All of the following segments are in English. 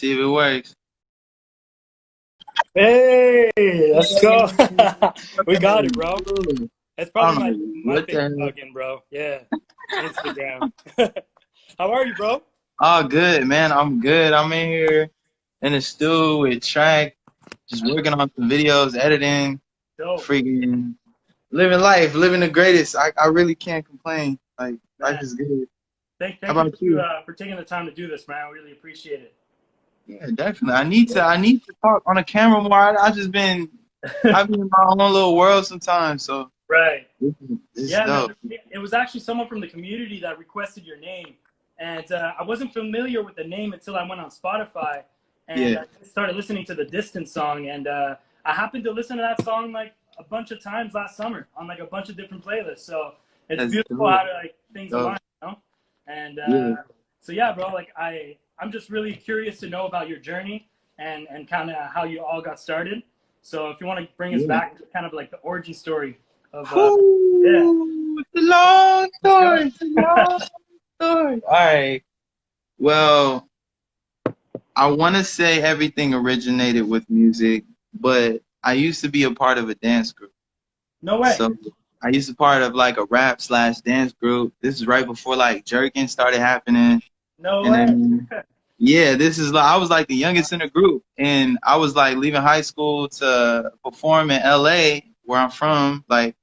see if it works. Hey, let's go. We got it, bro. That's I probably don't know my what the favorite hell. plugin, bro. Yeah, Instagram. How are you, bro? Oh, good, man. I'm good. I'm in here in the studio with Track, just working on some videos, editing, Dope, freaking living life, living the greatest. I really can't complain. Like, life man. is good. How Thank you about you? for taking the time to do this, man. I really appreciate Yeah, definitely. I need to talk on the camera more. it. I've been in my own little world sometimes, so Right. this is Yeah, man. dope. It was actually someone from the community that requested your name, and I wasn't familiar with the name until I went on Spotify and Yeah, I started listening to the Distance song, and I happened to listen to that song like a bunch of times last summer on like a bunch of different playlists. So it's that's beautiful dope. how like things Dope. align, you know. And Yeah. so yeah, bro. Like I'm just really curious to know about your journey and kind of how you all got started. So if you want to bring us Yeah. back to kind of like the origin story of yeah, Whoo, it's a long let's go. story. It's a long story. All right. Well, I want to say everything originated with music, but I used to be a part of a dance group. No way. So I used to be part of like a rap slash dance group. This is right before like jerking started happening. No And way. then, yeah, this is like, I was like the youngest in the group. And I was like leaving high school to perform in LA, where I'm from, like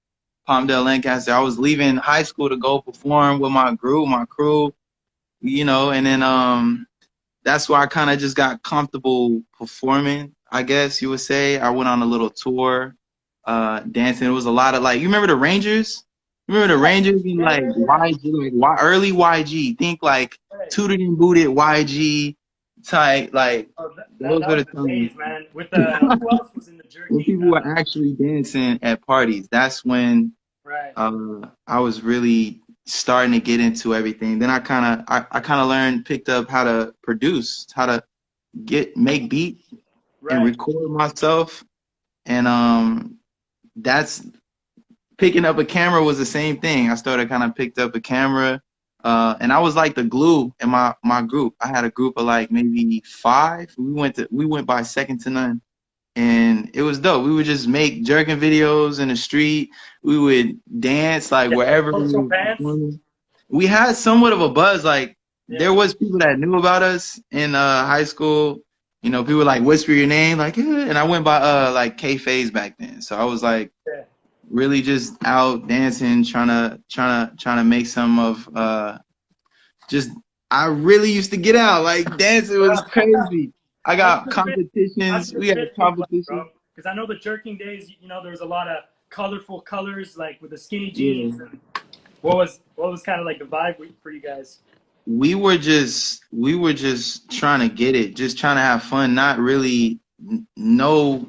Palmdale, Lancaster. I was leaving high school to go perform with my group, my crew, and then that's where I kind of just got comfortable performing, I guess you would say. I went on a little tour, dancing. It was a lot of like, you remember the Rangers? You remember the Yes. Rangers in Yeah, like yeah, yeah. YG, like early YG? Think like Right. tooted and booted YG type. Like Oh, those that were was the the times days, man. With who else was in the when jerking? people were actually dancing at parties. That's when Right. I was really starting to get into everything. Then I kind of learned, picked up how to produce, how to make beats and Right. record myself. And that's picking up a camera was the same thing. I started kind of picked up a camera. And I was like the glue in my group. I had a group of like maybe five. We went by second to none. And it was dope. We would just make jerking videos in the street. We would dance like Yeah. wherever we Social were pants. performing. We had somewhat of a buzz. Like there Yeah. was people that knew about us in high school. People like whisper your name, like, "Yeah," and I went by like K Phase back then. So I was like Yeah. really just out dancing, trying to make some of just. I really used to get out like dancing was crazy. I How did got the fit? How did competitions. the We had fit look like, competitions. bro? Because I know the jerking days. You know, there was a lot of colorful colors, like with the skinny Yeah. jeans. And what was kind of like the vibe for you guys? We were just trying to get it, just trying to have fun, not really no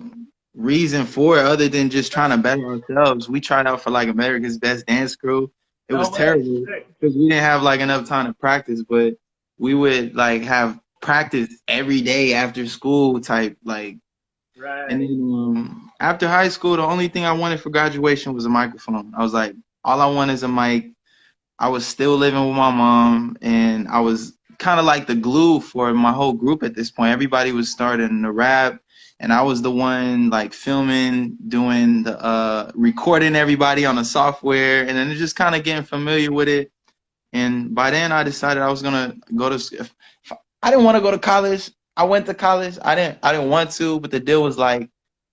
reason for it other than just trying to better ourselves. We tried out for like America's Best Dance Crew. It No was way. terrible Sick. because we didn't have like enough time to practice, but we would like have practice every day after school type like. And Right. then after high school, the only thing I wanted for graduation was a microphone. I was like, all I want is a mic. I was still living with my mom, and I was kind of like the glue for my whole group at this point. Everybody was starting to rap, and I was the one like filming, doing the recording everybody on the software, and then just kind of getting familiar with it. And by then, I decided I was gonna go to. If I didn't want to go to college. I went to college. I didn't want to, but the deal was like,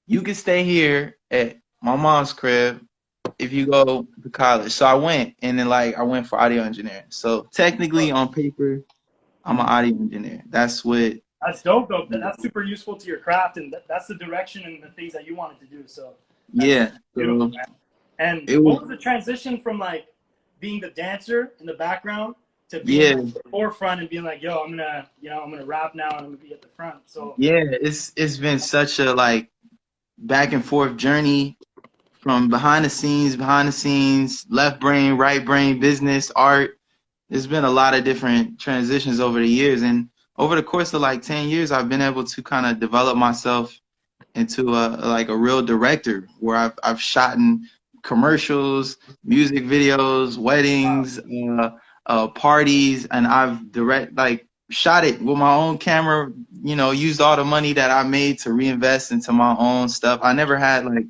you can stay here at my mom's crib if you go to college. So I went, and then like I went for audio engineering. So technically, on paper, I'm an audio engineer. That's what. That's dope, though. That's super useful to your craft, and that's the direction and the things that you wanted to do. So that's Yeah. beautiful, So man. And it what was. was the transition from like being the dancer in the background to being Yeah. at the forefront and being like, yo, I'm gonna rap now and I'm gonna be at the front. So Yeah. It's been such a like back and forth journey from behind the scenes, left brain, right brain, business, art. There's been a lot of different transitions over the years, and over the course of like 10 years, I've been able to kind of develop myself into a real director, where I've shot in commercials, music videos, wow, weddings, parties, and I've shot it with my own camera, you know, used all the money that I made to reinvest into my own stuff. I never had like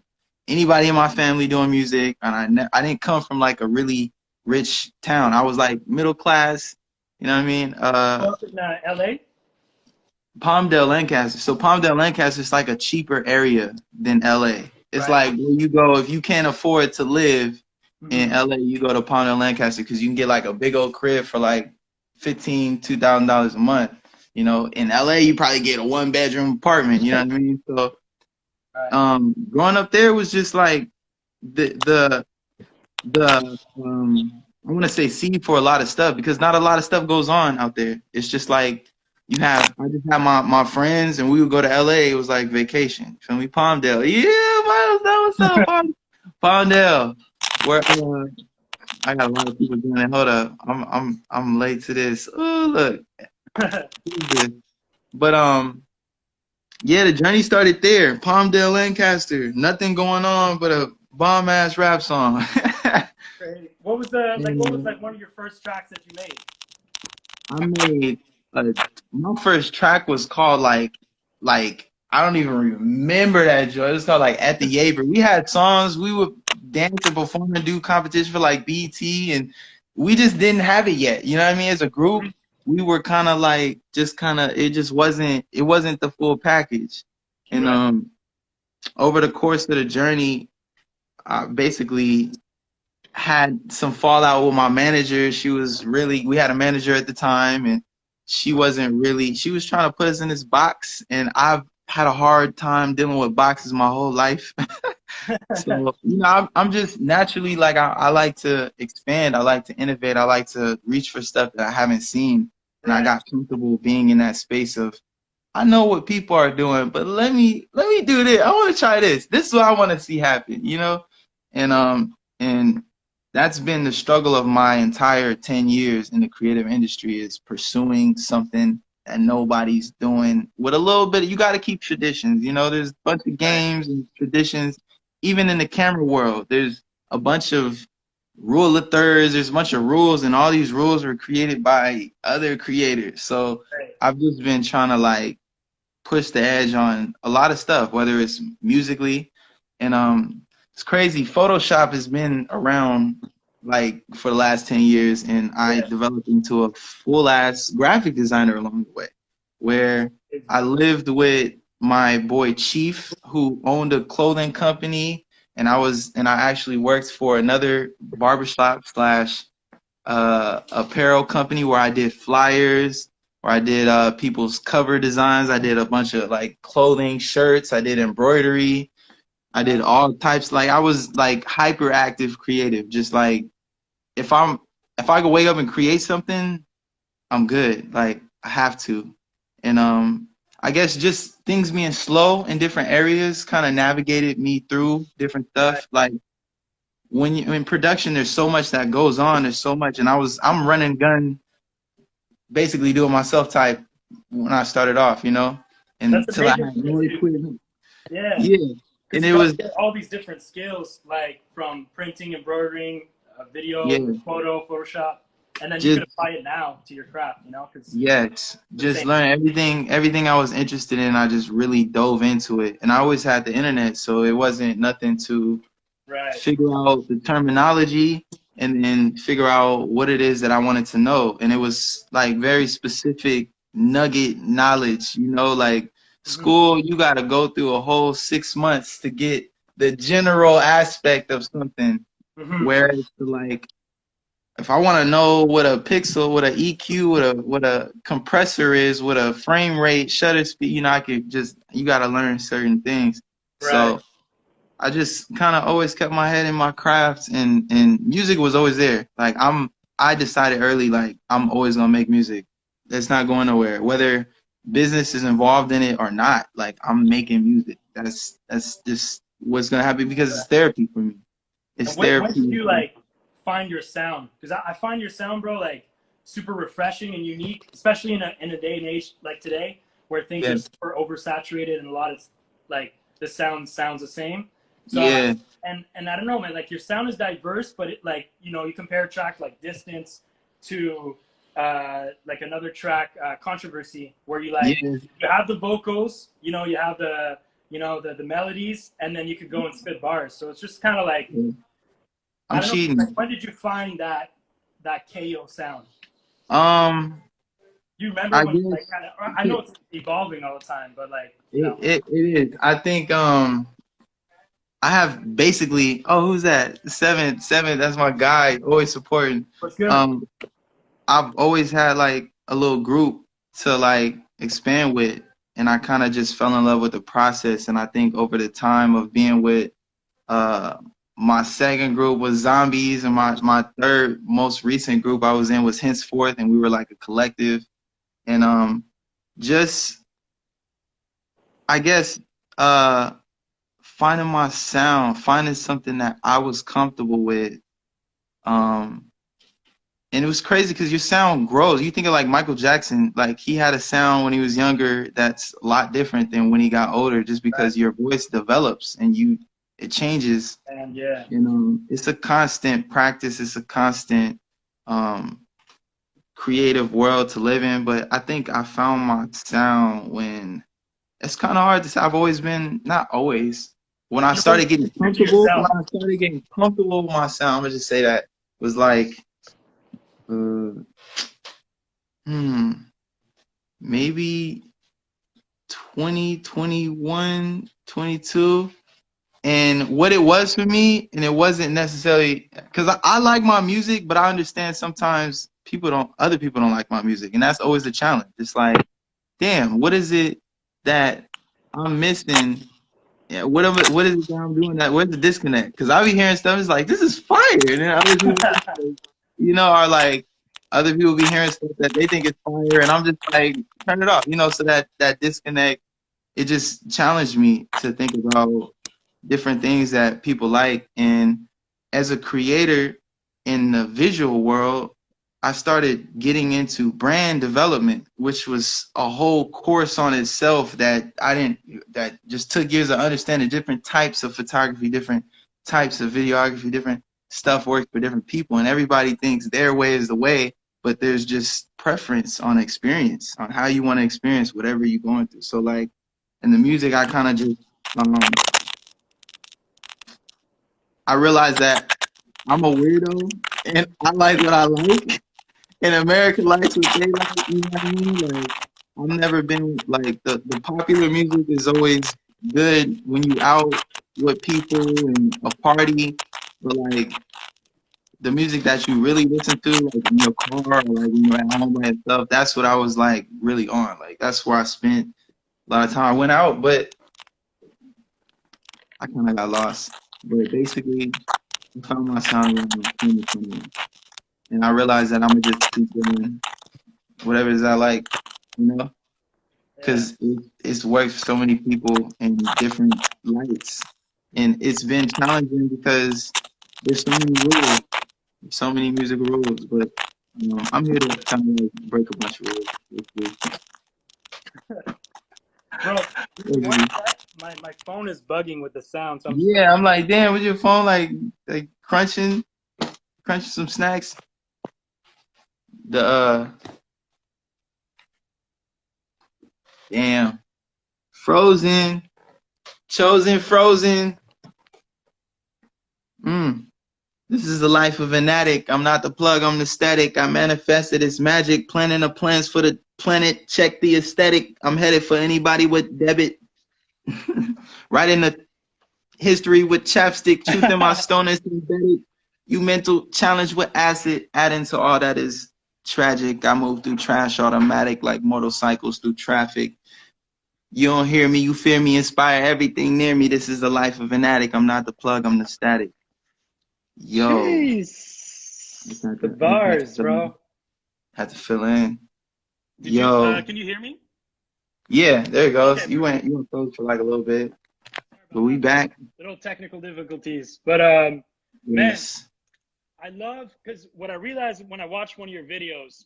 anybody in my family doing music, and I didn't come from like a really rich town. I was like middle class, you know what I mean? Up in LA? Palmdale, Lancaster. So Palmdale, Lancaster is like a cheaper area than LA. It's Right. like where you go if you can't afford to live in Mm-hmm. LA, you go to Palmdale, Lancaster because you can get like a big old crib for like $2,000 a month. You know, in LA, you probably get a 1 bedroom apartment. You know what I mean? So, Right. growing up there was just like the I want to say seed for a lot of stuff because not a lot of stuff goes on out there. It's just like I just have my friends and we would go to LA. It was like vacation. Feel me? Palmdale. Yeah, Miles, that was up. Palmdale. Where I got a lot of people doing it. Hold up. I'm late to this. Oh, look. Who's this? But yeah, the journey started there. Palmdale, Lancaster. Nothing going on but a bomb ass rap song. Great. What was the like? What was And like one of your first tracks that you made? I made my first track was called like I don't even remember that joint. It was called like At the Yaber. We had songs, we would dance and perform and do competition for like BT and we just didn't have it yet. You know what I mean? As a group, we were kind of like just kind of it wasn't the full package. And Right. over the course of the journey, I basically had some fallout with my manager. We had a manager at the time and she was trying to put us in this box and I've had a hard time dealing with boxes my whole life. So, you know, I'm just naturally like, I like to expand. I like to innovate. I like to reach for stuff that I haven't seen. And I Right. got comfortable being in that space of, I know what people are doing, but let me do this. I want to try this. This is what I want to see happen, you know? And that's been the struggle of my entire 10 years in the creative industry is pursuing something that nobody's doing with a little bit. You got to keep traditions. You know, there's a bunch of Right. games and traditions. Even in the camera world, there's a bunch of rule of thirds. There's a bunch of rules, and all these rules were created by other creators. So Right. I've just been trying to like push the edge on a lot of stuff, whether it's musically. And it's crazy. Photoshop has been around like for the last 10 years, and I Yeah. developed into a full ass graphic designer along the way, where I lived with my boy Chief, who owned a clothing company, and I actually worked for another barbershop slash apparel company where I did flyers, where I did people's cover designs. I did a bunch of like clothing, shirts. I did embroidery. I did all types. Like I was like hyperactive creative. Just like if I'm if I could wake up and create something, I'm good. Like I have to. And I guess just things being slow in different areas kind of navigated me through different Right. stuff. Like when you in production, there's so much that goes on. There's so much, and I'm running gun, basically doing myself type when I started off, you know, That's until I amazing had because no equipment. yeah, Yeah, and because you it got to was get all these different skills, like from printing, embroidering, video, yeah, photo, Photoshop, and then you can just apply it now to your craft. You know, because yes, the just same. learn everything I was interested in. I just really dove into it, and I always had the internet, so it wasn't nothing to Right. figure out the terminology and then figure out what it is that I wanted to know. And it was like very specific nugget knowledge, you know, like Mm-hmm. school, you got to go through a whole 6 months to get the general aspect of something. Mm-hmm. Whereas like, if I want to know what a pixel, what a EQ, what a compressor is, what a frame rate, shutter speed, you know, you got to learn certain things. Right. So I just kind of always kept my head in my craft and music was always there. Like I decided early like I'm always gonna make music. It's not going nowhere. Whether business is involved in it or not, like I'm making music. That's just what's gonna happen because it's therapy for me. It's And when did therapy. you like find your sound? Because I find your sound, bro, like super refreshing and unique, especially in a day and age like today where things Yeah, are super oversaturated and a lot of like the sounds the same. So yeah, and I don't know, man, like your sound is diverse, but it like you know you compare a track like Distance to like another track, Controversy, where you like Yeah. you have the vocals, you know, you have the the melodies, and then you could go and spit bars. So it's just kind of like, Yeah. I I'm don't know, cheating. like, when did you find that Kayo sound? Um, Do you remember I when, like, guess kind of? I know it's evolving all the time, but like, you know, it is. I think I have basically, oh, who's that? Seven, that's my guy, always supporting. what's good? Um, I've always had like a little group to like expand with, and I kind of just fell in love with the process. And I think over the time of being with uh my second group was Zombies, and my third most recent group I was in was Henceforth, and we were like a collective. And just I guess finding my sound, finding something that I was comfortable with. Um, and it was crazy because your sound grows. You think of like Michael Jackson, like he had a sound when he was younger that's a lot different than when he got older, just Right. because your voice develops and it changes. And yeah, You know, it's a constant practice. It's a constant um, creative world to live in. But I think I found my sound when it's kind of hard to say. I've always been, not always. When I you always started getting true to comfortable, yourself. when I started getting comfortable with my sound, I'm gonna just say that was like, uh, hmm, maybe 2021, 22. And what it was for me, and it wasn't necessarily because I like my music, but I understand sometimes other people don't like my music, and that's always a challenge. It's like, damn, what is it that I'm missing? Yeah, what is it that I'm doing that? Where's the disconnect? Because I be hearing stuff, it's like, this is fire. And then other people, are like, other people be hearing stuff that they think is fire. And I'm just like, turn it off, so that disconnect, it just challenged me to think about different things that people like. And as a creator in the visual world, I started getting into brand development, which was a whole course on itself that just took years of understanding different types of photography, different types of videography, different stuff works for different people. And everybody thinks their way is the way, but there's just preference on experience, on how you want to experience whatever you're going through. So like in the music, I kind of just, I realized that I'm a weirdo and I like what I like. And America likes what they like, you know what I mean? Like, I've never been like the popular music is always good when you out with people and a party, but like the music that you really listen to, like in your car or like when you're at home by yourself, that's what I was like really on. Like that's where I spent a lot of time. I went out, but I kind of got lost. But basically, I found my sound around 2020, and I realized that I'm gonna just keep doing whatever it is I like, you know. Yeah. Because it's worked for so many people in different lights. And it's been challenging because there's so many rules, so many musical rules, but I'm here to kind of like break a bunch of rules. Bro, one Basically. sec, my phone is bugging with the sound, so I'm just Yeah, I'm like, damn, with your phone like crunching some snacks. The damn, Frozen, chosen, Frozen. Mm. This is the life of an addict. I'm not the plug, I'm the static. I manifested its magic, planning the plans for the planet. Check the aesthetic. I'm headed for anybody with debit. Right in the history with chapstick. Truth in my stone is embedded. You mental challenge with acid. Adding to all that is tragic. I move through trash automatic like motorcycles through traffic. You don't hear me, you fear me, inspire everything near me. This is the life of an addict. I'm not the plug, I'm the static. Yo. jeez. The bars, bro. Had to fill in. Did you Yo. can you hear me? Yeah, there it Okay, goes. perfect. You went close for like a little bit. Sorry But about we that, bro. back. Little technical difficulties. But man, Yes. I love, because what I realized when I watched one of your videos,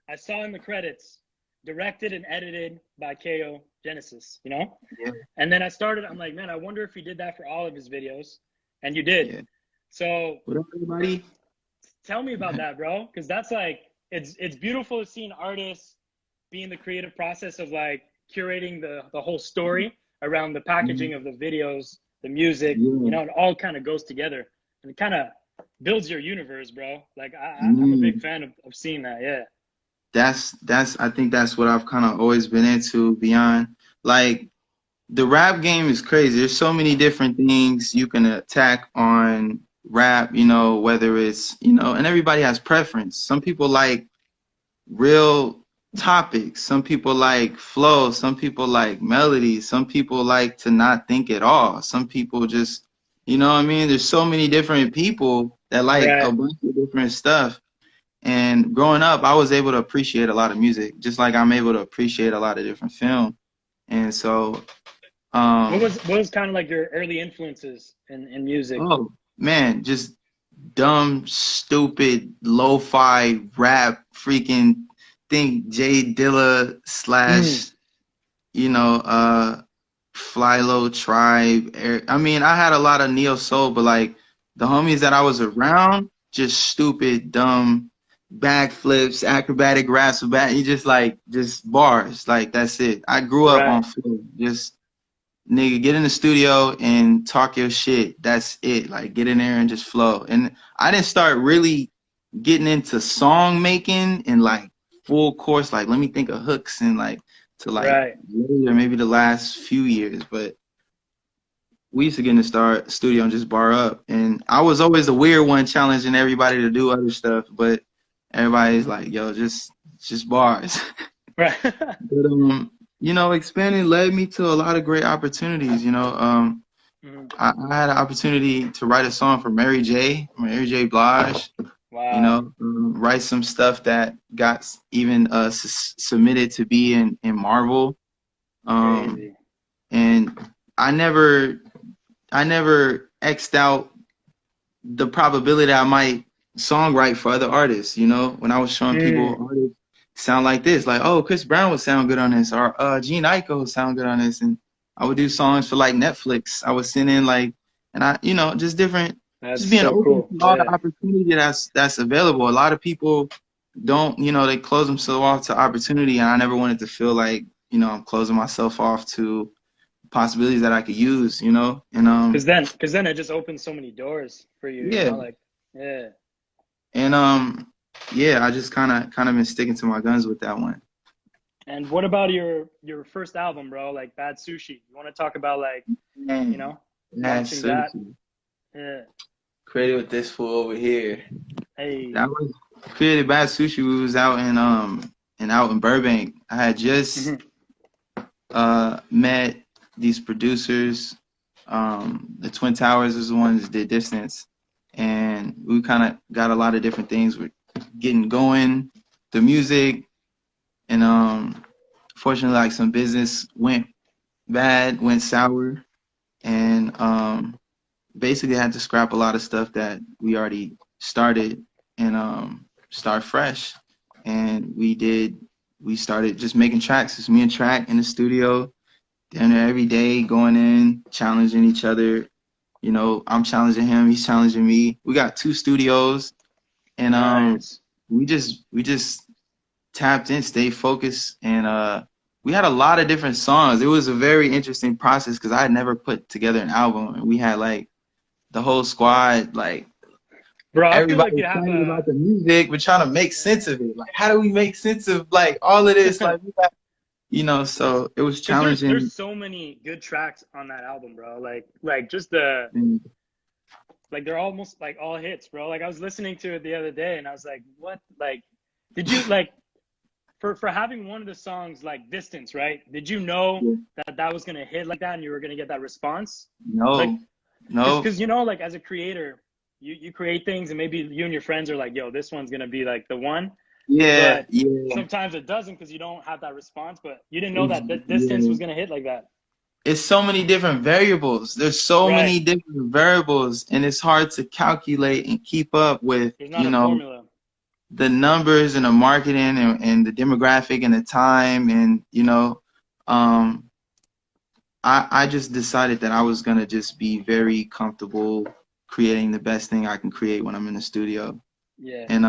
I saw in the credits, directed and edited by Kayo Genesis, you know? Yeah. And then I'm like, man, I wonder if he did that for all of his videos. And you did. Yeah. So What up, everybody? tell me about that, bro. Because that's like, it's beautiful to see an artist be in the creative process of like curating the whole story around the packaging of the videos, the music, you Yeah. know, it all kind of goes together and it kind of builds your universe, bro. Like I'm a Yeah. big fan of seeing that. Yeah. That's I think that's what I've kind of always been into beyond like the rap game is crazy. There's so many different things you can attack on rap, you know, whether it's, you know, and everybody has preference. Some people like real topics. Some people like flow. Some people like melody. Some people like to not think at all. Some people just, you know what I mean? There's so many different people that like a Right. bunch of different stuff. And growing up, I was able to appreciate a lot of music, just like I'm able to appreciate a lot of different film. And so, What was kind of like your early influences in music? oh man, just dumb, stupid, lo-fi rap, freaking think Jay Dilla Mm, slash, you know, Flylo Tribe. I mean, I had a lot of neo soul, but like the homies that I was around, just stupid, dumb backflips, acrobatic raps, you just like just bars. Like that's it. I grew up on right. flow. Just nigga, get in the studio and talk your shit. That's it. Like get in there and just flow. And I didn't start really getting into song making and like full course, like let me think of hooks and like to like Right. later, maybe the last few years. But we used to get in the studio and just bar up. And I was always the weird one challenging everybody to do other stuff, but everybody's like, yo, just bars. Right. But you know, expanding led me to a lot of great opportunities. You know, Mhm. I had an opportunity to write a song for Mary J. Blige. You Wow. know, write some stuff that got even submitted to be in Marvel. Um, Crazy. and I never X'd out the probability that I might songwrite for other artists. You know, when I was showing people Mm, artists sound like this, like, oh, Chris Brown would sound good on this, or Gene Aiko would sound good on this, and I would do songs for like Netflix. I would send in like, and I, you know, just different, that's just being so open cool. to all the Yeah. opportunity that's available. A lot of people don't, you know, they close themselves off to opportunity, and I never wanted to feel like, you know, I'm closing myself off to possibilities that I could use, you know, and Cause then it just opens so many doors for you, you yeah, know, like, yeah. and yeah, I just kind of been sticking to my guns with that one. And what about your first album, bro? Like Bad Sushi. You want to talk about like, you Man, know, Bad launching that? Sushi Yeah. created with this fool over here. That Hey. was created Bad Sushi. We was out in out in Burbank. I had just Mhm. met these producers. The Twin Towers is the ones that did Distance, and we kind of got a lot of different things. We're getting going, the music, and fortunately, like some business went bad, went sour, and basically had to scrap a lot of stuff that we already started and start fresh. And we started just making tracks. It's me and Track in the studio, down there every day, going in, challenging each other. You know, I'm challenging him, he's challenging me. We got two studios, and Nice. we just tapped in, stayed focused, and we had a lot of different songs. It was a very interesting process because I had never put together an album, and we had like the whole squad, like Bro, I feel like everybody you have excited a about the music. We're trying to make sense of it. Like, how do we make sense of like all of this? Like, we got, you know, so it was because challenging. there's so many good tracks on that album, bro. Like just And like they're almost like all hits, bro. Like I was listening to it the other day and I was like, what? Like, did you like for having one of the songs like Distance, right? Did you know yeah, that that was gonna hit like that and you were gonna get that response? Like, no, no, cause you know, like as a creator, you create things and maybe you and your friends are like, yo, this one's gonna be like the one. yeah, But yeah, sometimes it doesn't because you don't have that response. But you didn't know that the Distance yeah. was gonna hit like that. It's so many different variables. There's so Right. many different variables, and it's hard to calculate and keep up with, There's not you a know, formula. the numbers and the marketing and the demographic and the time and you know, um, I just decided that I was gonna just be very comfortable creating the best thing I can create when I'm in the studio. Yeah. And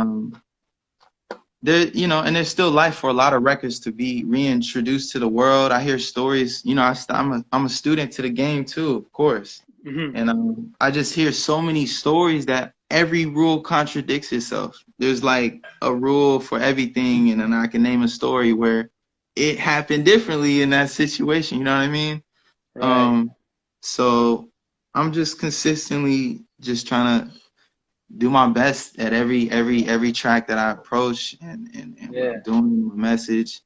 there, you know, and there's still life for a lot of records to be reintroduced to the world. I hear stories, you know, I'm a student to the game too, of course. Hmm. And I just hear so many stories that every rule contradicts itself. There's like a rule for everything, and then I can name a story where it happened differently in that situation. You know what I mean? Right. Um, so I'm just consistently just trying to do my best at every track that I approach, and what Yeah. I'm doing, my message,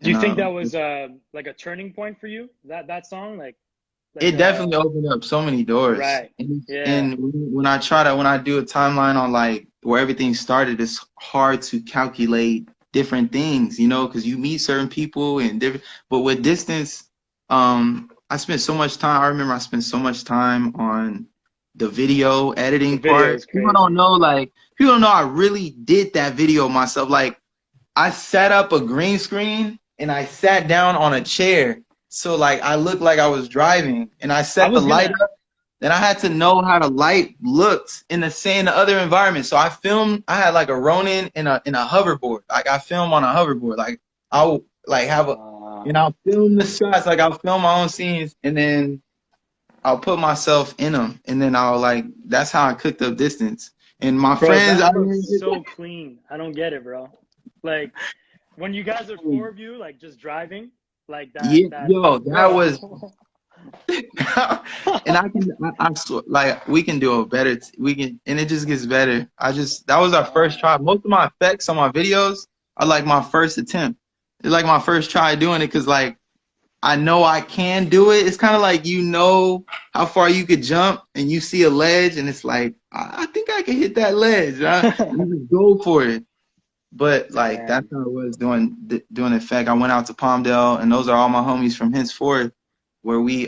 Do you and think that was like a turning point for you? That song, like it definitely opened up so many doors. right. And Yeah. when I do a timeline on like where everything started, it's hard to calculate different things, you know, because you meet certain people and different. But with distance, I spent so much time. I remember I spent so much time on the video The editing video part. is crazy. People don't know I really did that video myself. Like I set up a green screen and I sat down on a chair. So like I looked like I was driving and I I set the was light gonna up. Then I had to know how the light looked in the other environment. So I had like a Ronin and a hoverboard. Like I film on a hoverboard. Like I'll like have a uh, and I'll film the shots, like I'll film my own scenes and then I'll put myself in them. And then I'll like that's how I cooked up distance. And my bro, friends, that looks so clean. I don't get it, bro. Like when you guys are four of you, like just driving, like yeah, that, yo, that bro. was and I swear, like we can do a better we can, and it just gets better. That was our first try. Most of my effects on my videos are like my first attempt. It's like my first try doing it because like I know I can do it. It's kind of like you know how far you could jump and you see a ledge and it's like I think I can hit that ledge. And you just go for it. But like that's Damn. how it was doing effect. I went out to Palmdale, and those are all my homies from henceforth, where we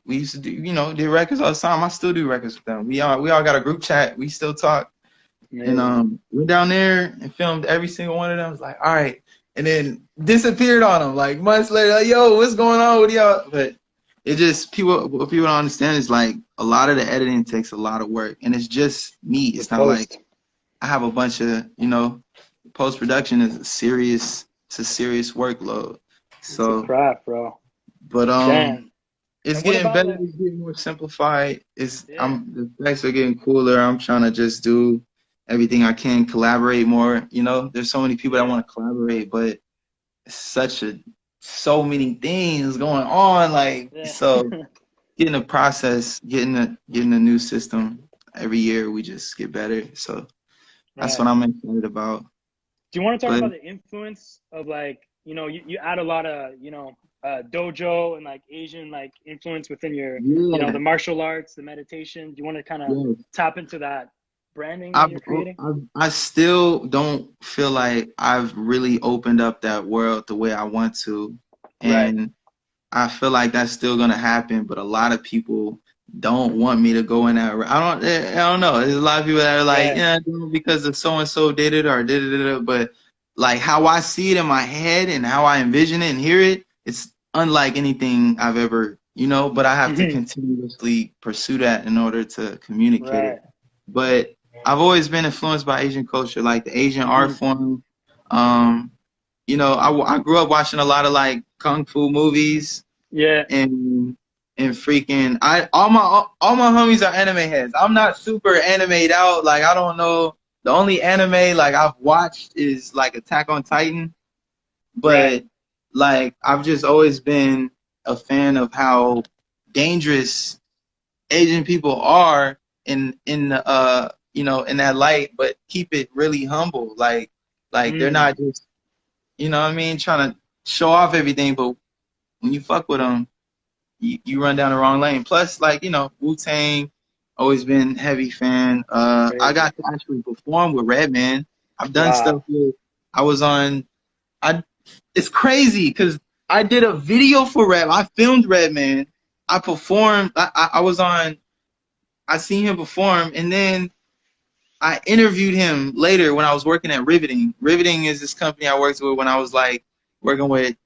used to do, you know, did records all the time. I still do records with them. We all got a group chat. We still talk. And Amazing. went down there and filmed every single one of them. I was like, all right, and then disappeared on them like months later. Like, yo, what's going on with y'all? But it just what people don't understand is like a lot of the editing takes a lot of work, and it's just me. The It's not like post. I have a bunch of, you know, post production is it's a serious workload. It's a So, craft, bro. but Damn. it's And what getting about better. like It's getting more simplified. yeah, The effects are getting cooler. I'm trying to just do everything I can, collaborate more. You know, there's so many people that yeah, want to collaborate, but it's so many things going on. Like yeah. so, getting a process, getting a new system every year, we just get better. So that's what Right. I'm excited about. Do you want to talk But about the influence of like, you add a lot of, dojo and like Asian like influence within your, yeah, the martial arts, the meditation. Do you want to kind of yeah. tap into that branding that you're creating? I still don't feel like I've really opened up that world the way I want to, Right. and I feel like that's still gonna happen. But a lot of people don't want me to go in that. I don't know. There's a lot of people that are like, Yeah. yeah, because of so and so did it or did it, but like how I see it in my head and how I envision it and hear it, it's unlike anything I've ever, you know. But I have to Hmm. continuously pursue that in order to communicate it. Right. But I've always been influenced by Asian culture, like the Asian art Hmm. form. Um, you know, I grew up watching a lot of like kung fu movies Yeah. and freaking all my homies are anime heads. I'm not super animated out. Like I don't know. The only anime like I've watched is like Attack on Titan, Right. but like I've just always been a fan of how dangerous Asian people are in the you know, in that light, but keep it really humble. Like they're Mm. not just, you know what I mean, trying to show off everything, but when you fuck with them, you run down the wrong lane. Plus, like, you know, Wu-Tang, always been heavy fan. I Crazy. got to actually perform with Redman. I've done stuff Wow. with, I was on, I, it's crazy because I did a video for Red. I filmed Redman. I performed, I was on, I seen him perform, and then I interviewed him later when I was working at Riveting. Riveting is this company I worked with when I was like working with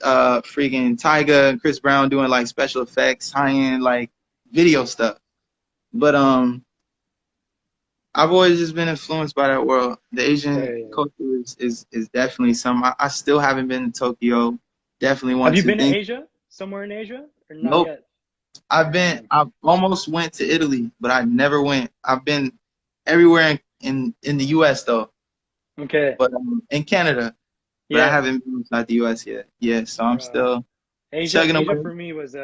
freaking Tyga and Chris Brown doing like special effects, high end like video stuff. But I've always just been influenced by that world. The Asian Crazy. culture is definitely some. I still haven't been to Tokyo. Definitely Have want you to. been to Think. Asia? Somewhere in Asia or not Nope. yet? I've been. Damn. I almost went to Italy, but I never went. I've been everywhere in the U.S. though, Okay. but in Canada, but I Yeah. haven't been inside the U.S. yet. Yeah, so I'm Bro. still Asia, chugging Asia away. for me was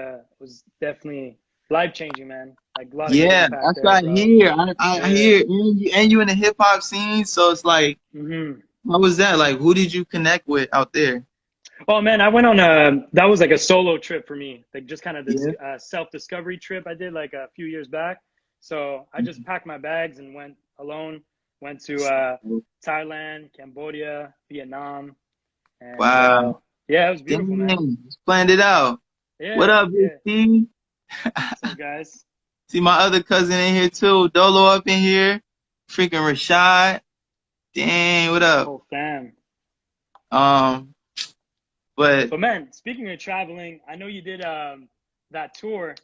definitely life changing, man. Like a lot of good Yeah, impact that's there, what I bro. hear. I Yeah. hear, and you in the hip hop scene, so it's like, Hmm. how was that? Like, who did you connect with out there? Oh man, I went on a that was like a solo trip for me, like just kind of this Yeah. self discovery trip I did like a few years back. So I just packed my bags and went alone. Went to Thailand, Cambodia, Vietnam, and Wow. yeah, it was beautiful, man. Damn, just planned it out. What Yeah, up, Big yeah. C? What's up, guys? See my other cousin in here too. Dolo up in here. Freaking Rashad. Dang, what up? Whole fam. Um, but But man, speaking of traveling, I know you did that tour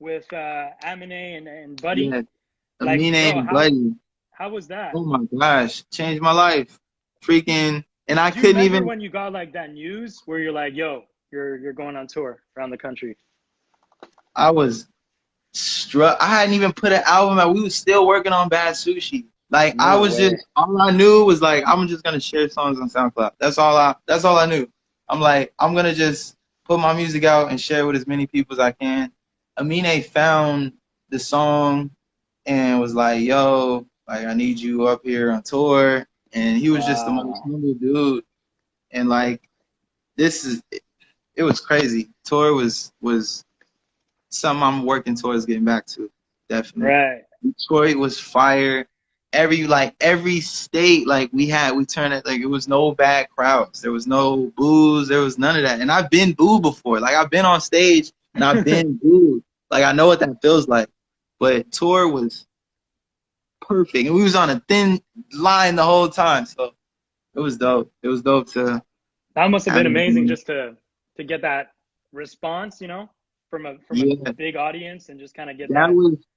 with Aminé and Buddy. yeah, Like, Aminé bro, and Buddy. how was that? Oh my gosh, changed my life. Freaking, and I Do you couldn't remember even. when you got like that news where you're like, "Yo, you're going on tour around the country"? I was struck. I hadn't even put an album out. We was still working on Bad Sushi. Like I No was way. just all I knew was like I'm just gonna share songs on SoundCloud. That's all I knew. I'm like I'm gonna just put my music out and share with as many people as I can. Aminé found the song and was like, "Yo, like I need you up here on tour." And he was just the most Wow. humble dude. And like this is it was crazy. Tour was something I'm working towards getting back to. Definitely. Right. Detroit was fire. Every state we turned it like it was no bad crowds. There was no booze. There was none of that. And I've been booed before. Like I've been on stage and I've been booed. Like I know what that feels like. But tour was perfect. And we was on a thin line the whole time. So it was dope. It was dope to That must have have been amazing everyone. just to get that response, from a Yeah. big audience and just kind of get That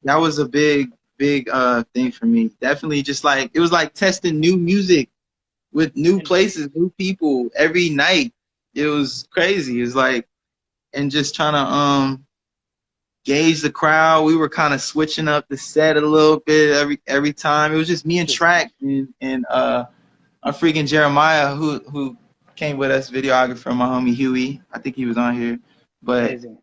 that. was a big thing for me. Definitely just like it was like testing new music with new And places, new people every night. It was crazy. It was like and just trying to gauge the crowd. We were kind of switching up the set a little bit every time. It was just me and just Track and our freaking Jeremiah who came with us, videographer, my homie Huey. I think he was on here. But amazing.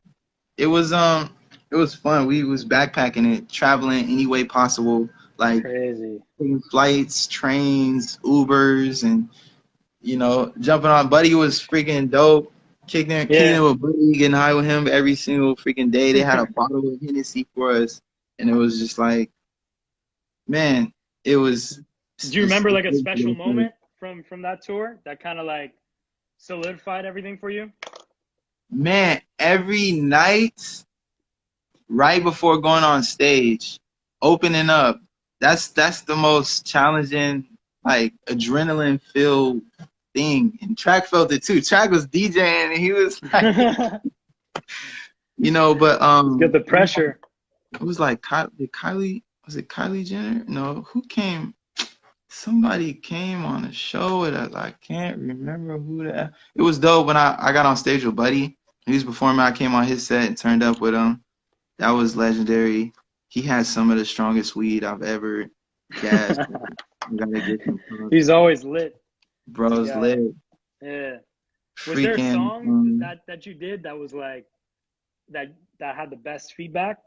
it was fun. We was backpacking it, traveling any way possible, like Crazy. taking flights, trains, Ubers, and jumping on. Buddy was freaking dope. Kicking Yeah. it with Buddy, getting high with him every single freaking day. They had a bottle of Hennessy for us, and it was just like, man, it was. Do you remember like a special it's- moment from that tour that kind of like solidified everything for you? Man, every night right before going on stage, opening up, that's the most challenging, like adrenaline filled thing. And Track felt it too. Track was DJing and he was like, but Get the pressure. it was like Kylie was it Kylie Jenner? No, who came? Somebody came on a show with us. I can't remember who that. It was dope when I got on stage with Buddy. He was performing. I came on his set and turned up with him. That was legendary. He had some of the strongest weed I've ever gassed. I gotta get him. He's always lit. Bro's Yeah. lit. Yeah. Was there a Freaking song that you did that was like that had the best feedback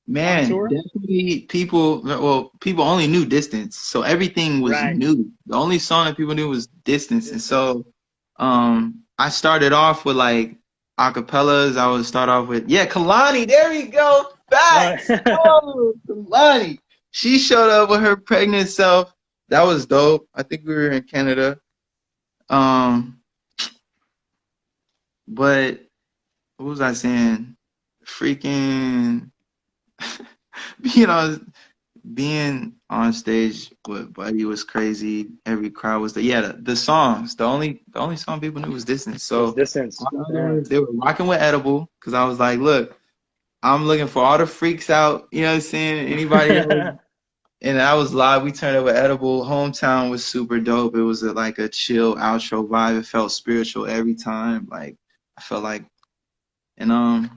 on man, tour? definitely people only knew Distance. So everything was Right. new. The only song that people knew was Distance. And Distance. so I started off with like acapellas. I would start off with Kalani, there we go. Facts. Oh, Kalani. She showed up with her pregnant self. That was dope. I think we were in Canada. But what was I saying? Freaking being on stage with Buddy was crazy. Every crowd was there. Yeah, the songs. The only song people knew was Distance. Was So Distance. Yeah. they were rocking with Edible because I was like, look, I'm looking for all the freaks out. You know what I'm saying? Anybody else And that was live. We turned over edible. Hometown was super dope. It was like a chill outro vibe. It felt spiritual every time. Like I felt like, and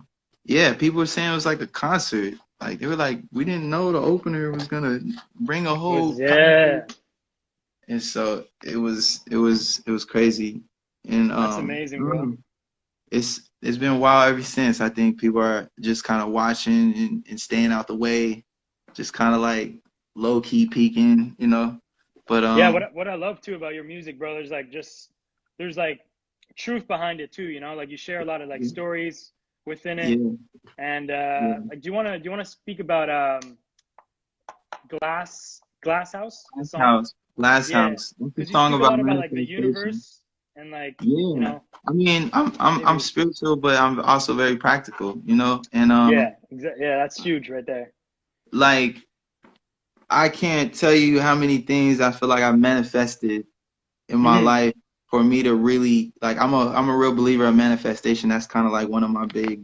yeah, people were saying it was like a concert. Like they were like, we didn't know the opener was gonna bring a whole concert. Yeah, And so it was crazy. And that's amazing, bro. it's been wild ever since. I think people are just kind of watching and staying out the way, just kind of like low key peeking, you know. But Yeah, what I love too about your music, bro, there's like truth behind it too, you know, like you share a lot of like stories within it. yeah, And yeah. like do you wanna speak about Glass House, the Glass song? House, Glass Yeah. House. That's a Because you song speak a about lot about like the manifestation. universe and like, you Yeah. know, I mean, I'm maybe spiritual, but I'm also very practical, you know. And yeah, that's huge right there. like I can't tell you how many things I feel like I've manifested in my Hmm. life for me to really like. I'm a real believer of manifestation. That's kind of like one of my big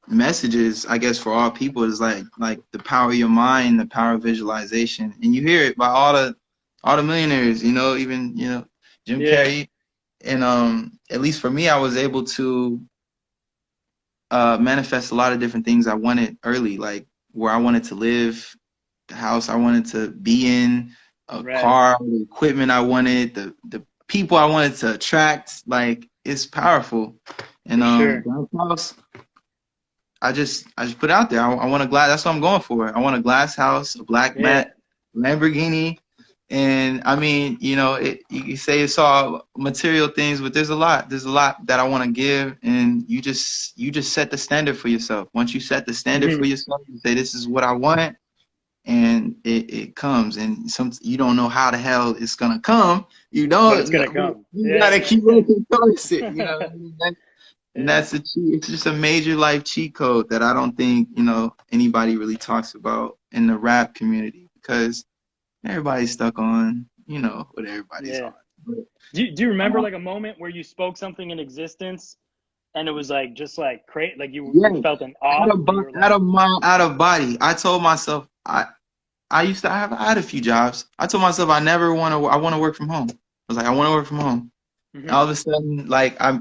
messages, I guess, for all people is like the power of your mind, the power of visualization, and you hear it by all the millionaires, you know, even Jim Yeah. Carrey, and at least for me, I was able to manifest a lot of different things I wanted early, like where I wanted to live, the house I wanted to be in, a Right. car, the equipment I wanted, the people I wanted to attract. Like it's powerful, and For sure. Glass House. I just put it out there. I want a glass. That's what I'm going for. I want a glass house, a black Yeah. matte Lamborghini, and I mean, you can say it's all material things, but there's a lot. There's a lot that I want to give, and you just set the standard for yourself. Once you set the standard for Hmm. yourself, you say this is what I want, and it comes. And you don't know how the hell it's gonna come. You But it's don't. gonna But come. you Yeah. gotta keep working towards it. You know what I mean? And Yeah. that's a cheat. It's just a major life cheat code that I don't think, anybody really talks about in the rap community because everybody's stuck on, what everybody's Yeah. on. But, Do you remember uh, like a moment where you spoke something in existence and it was like just like great, like you yeah, felt an awe that you were out like, of mind, out of body. I told myself I had a few jobs. I told myself I want to work from home. I was like, I want to work from home. hmm All of a sudden, like I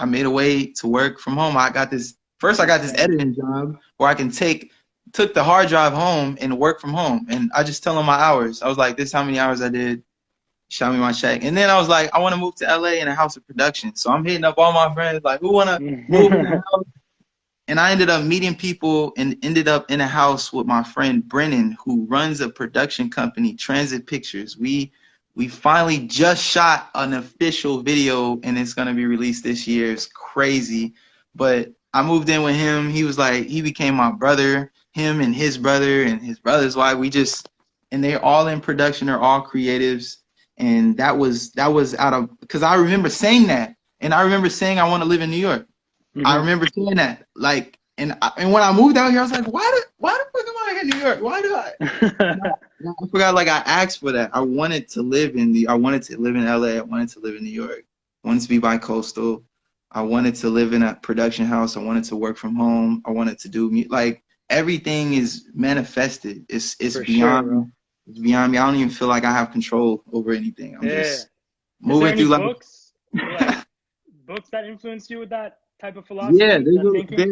made a way to work from home. I got this insane. editing job where I can took the hard drive home and work from home. And I just tell them my hours. I was like, this is how many hours I did. Show me my check. And then I was like, I want to move to LA in a house of production. So I'm hitting up all my friends like, who want to move in the house? And I ended up meeting people and ended up in a house with my friend Brennan, who runs a production company, Transit Pictures. We finally just shot an official video and it's gonna be released this year. It's crazy. But I moved in with him. He became my brother, him and his brother's wife. And they're all in production, they're all creatives. And that was out of because I remember saying that. And I remember saying I want to live in New York. I hmm remember saying that, like, and when I moved out here, I was like, why the fuck am I in New York? Why do I? I forgot, like, I asked for that. I wanted to live in LA. I wanted to live in New York. I wanted to be bi-coastal. I wanted to live in a production house. I wanted to work from home. I wanted to like everything is manifested. It's For sure, bro. beyond, it's beyond me. I don't even feel like I have control over anything. I'm Yeah. just Is there moving any through life. books or like books that influenced you with that type of Yeah, philosophy, that thinking?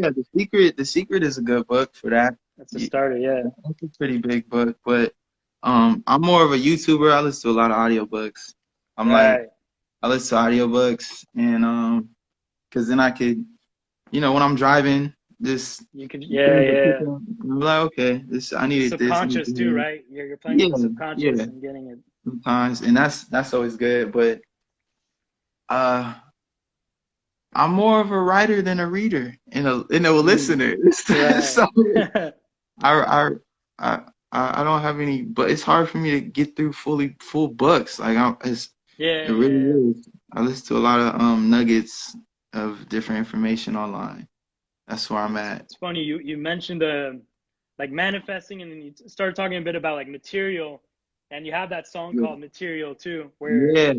The Secret is a good book for that. That's a Yeah, starter, yeah. that's a pretty big book, but I'm more of a YouTuber. I listen to a lot of audiobooks. I'm like Right. I listen to audiobooks and because then I could, when I'm driving, just You could, yeah, things that pick yeah. up. I'm like, okay, I The needed this. I needed subconscious too, this. right? You're playing with the Yeah, subconscious yeah. and getting it. Sometimes, and that's always good. But uh, I'm more of a writer than a reader and a Mm. listener. Right. So I I I I don't have any, but it's hard for me to get through full books. Like Yeah, it yeah, really is. I listen to a lot of nuggets of different information online. That's where I'm at. it's funny you mentioned like manifesting, and then you started talking a bit about like material, and you have that song Yeah, called Material too, where yeah,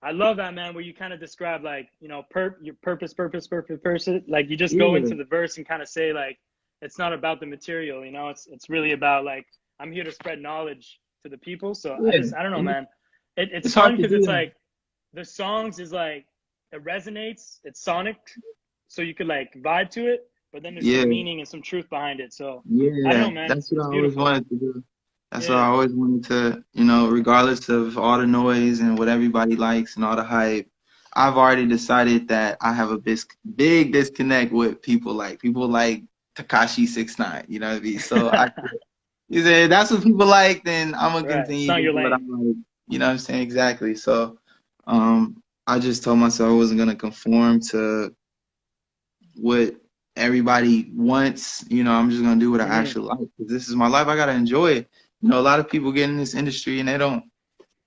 I love that, man, where you kind of describe like, your purpose, like you just go yeah, into the verse and kind of say like it's not about the material, it's really about like I'm here to spread knowledge to the people. So Yeah, I don't know, man. It's it's hard fun to because do it's that. like the songs is like it resonates. It's sonic, so you could like vibe to it. But then there's Yeah, some meaning and some truth behind it. So I don't yeah, know, man. that's what It's I always beautiful. wanted to do. That's what I Yeah. always wanted to, regardless of all the noise and what everybody likes and all the hype. I've already decided that I have a big disconnect with people like Takashi 69. You know what I mean? So you say that's what people like, then I'm gonna Right. It's continue not your doing what I lane. like. You know what I'm saying? Exactly. So, I just told myself I wasn't gonna conform to what everybody wants. I'm just gonna do what I Hmm. actually like. 'Cause this is my life. I gotta enjoy it. A lot of people get in this industry and they don't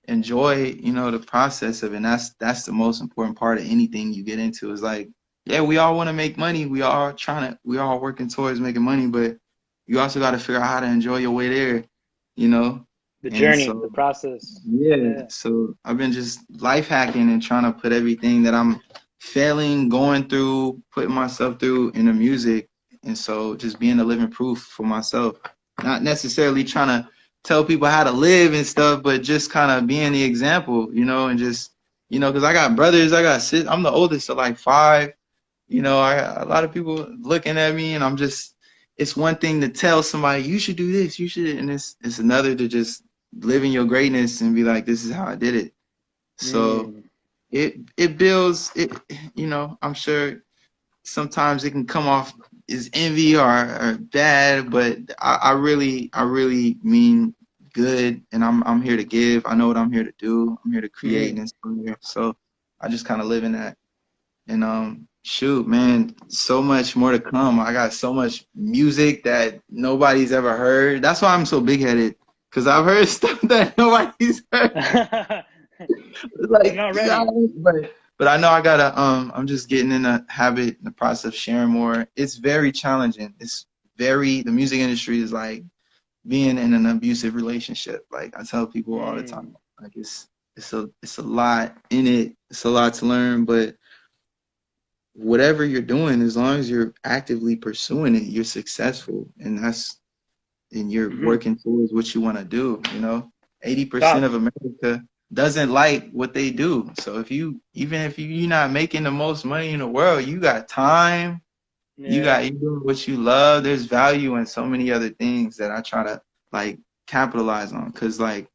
enjoy, the process of it. And that's the most important part of anything you get into. Is like, yeah, we all want to make money. We all working towards making money, but you also got to figure out how to enjoy your way there, you know. The And journey, the so, process. yeah, Yeah. so I've been just life hacking and trying to put everything that I'm failing, going through, putting myself through in the music. And so just being a living proof for myself, not necessarily trying to tell people how to live and stuff, but just kind of being the example, and just, because I got brothers, I got sis, I'm the oldest of like five, I got a lot of people looking at me, and it's one thing to tell somebody you should do this, you should, and it's another to just live in your greatness and be like, this is how I did it. So Mm. it builds it, I'm sure sometimes it can come off as envy or bad, but I really mean good, and I'm here to give. I know what I'm here to do. I'm here to create and Hmm. inspire. So I just kind of live in that. And shoot, man, so much more to come. I got so much music that nobody's ever heard. That's why I'm so big headed, because I've heard stuff that nobody's heard. You're Like, not yeah, ready. but I know I gotta I'm just getting in the habit, in the process of sharing more. It's very challenging. The music industry is like being in an abusive relationship. Like I tell people all the Mm. time. Like it's a lot in it. It's a lot to learn, but whatever you're doing, as long as you're actively pursuing it, you're successful. And you're Hmm. working towards what you want to do. 80% of Facts. America doesn't like what they do. So even if you're not making the most money in the world, you got time, Yeah. you doing what you love. There's value in so many other things that I try to like capitalize on. Cause like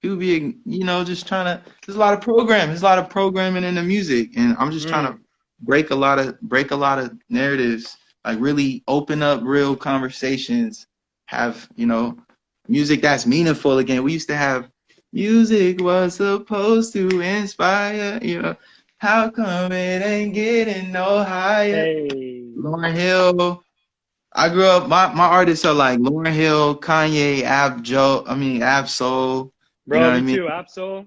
people be, just trying to, there's a lot of programming in the music. And I'm just trying to Mm. break a lot of narratives, like really open up real conversations, have, music that's meaningful again. We used to have music was supposed to inspire, how come it ain't getting no higher? Hey, Lauryn Hill. I grew up, my artists are like Lauryn Hill, Kanye, Ab Soul, you know bro, what I me mean? too. Absol.